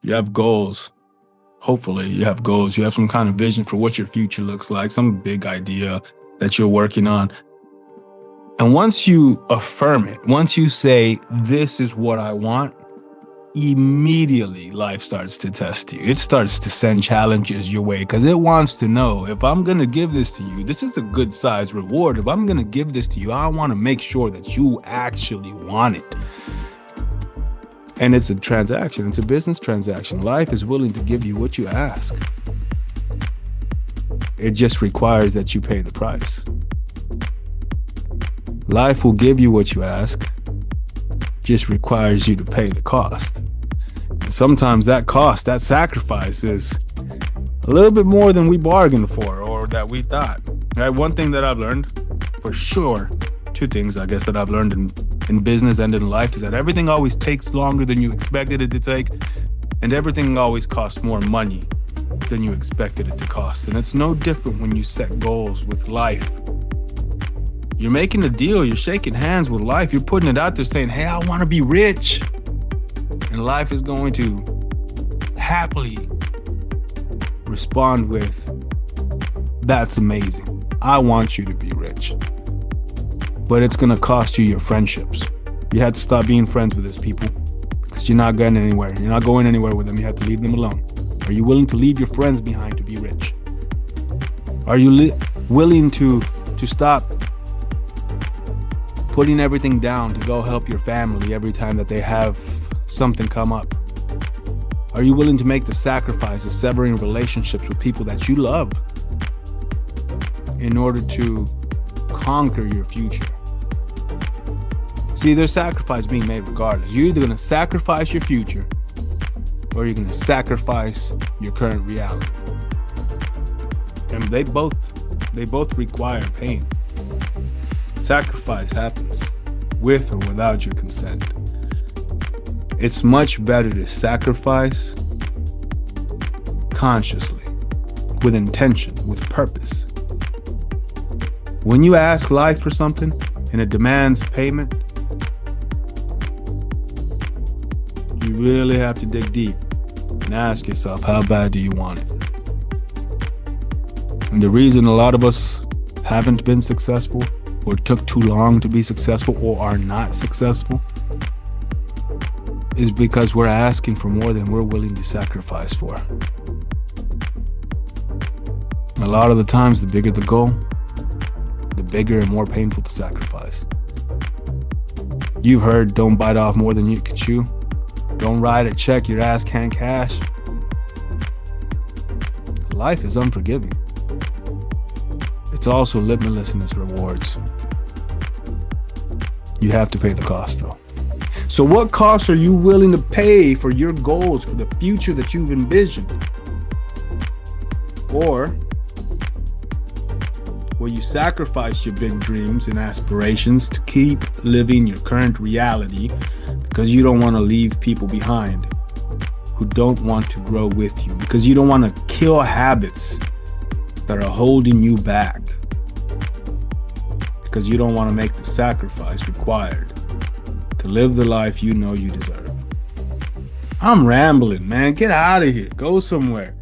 You have goals. Hopefully, you have goals. You have some kind of vision for what your future looks like, some big idea that you're working on. And once you affirm it, once you say, this is what I want, immediately life starts to test you. It starts to send challenges your way because it wants to know, if I'm going to give this to you, this is a good size reward. If I'm going to give this to you, I want to make sure that you actually want it. And it's a transaction. It's a business transaction. Life is willing to give you what you ask. It just requires that you pay the price. Life will give you what you ask. Just requires you to pay the cost. And sometimes that cost, that sacrifice, is a little bit more than we bargained for or that we thought. Right? One thing that I've learned for sure, two things I guess that I've learned in business and in life, is that everything always takes longer than you expected it to take, and everything always costs more money than you expected it to cost. And it's no different when you set goals with life. You're making a deal. You're shaking hands with life. You're putting it out there saying, hey, I want to be rich. And life is going to happily respond with, that's amazing. I want you to be rich. But it's going to cost you your friendships. You have to stop being friends with these people because you're not getting anywhere. You're not going anywhere with them. You have to leave them alone. Are you willing to leave your friends behind to be rich? Are you willing to stop putting everything down to go help your family every time that they have something come up? Are you willing to make the sacrifice of severing relationships with people that you love in order to conquer your future? See, there's sacrifice being made regardless. You're either going to sacrifice your future or you're going to sacrifice your current reality. And they both require pain. Sacrifice happens with or without your consent. It's much better to sacrifice consciously, with intention, with purpose. When you ask life for something and it demands payment, you really have to dig deep and ask yourself, how bad do you want it? And the reason a lot of us haven't been successful, or took too long to be successful, or are not successful, is because we're asking for more than we're willing to sacrifice for. A lot of the times, the bigger the goal, the bigger and more painful the sacrifice. You've heard, don't bite off more than you can chew. Don't write a check your ass can't cash. Life is unforgiving. It's also limitless in its rewards. You have to pay the cost, though. So what costs are you willing to pay for your goals, for the future that you've envisioned? Or will you sacrifice your big dreams and aspirations to keep living your current reality because you don't want to leave people behind who don't want to grow with you, because you don't want to kill habits that are holding you back, because you don't want to make the sacrifice required to live the life you know you deserve? I'm rambling, man. Get out of here. Go somewhere.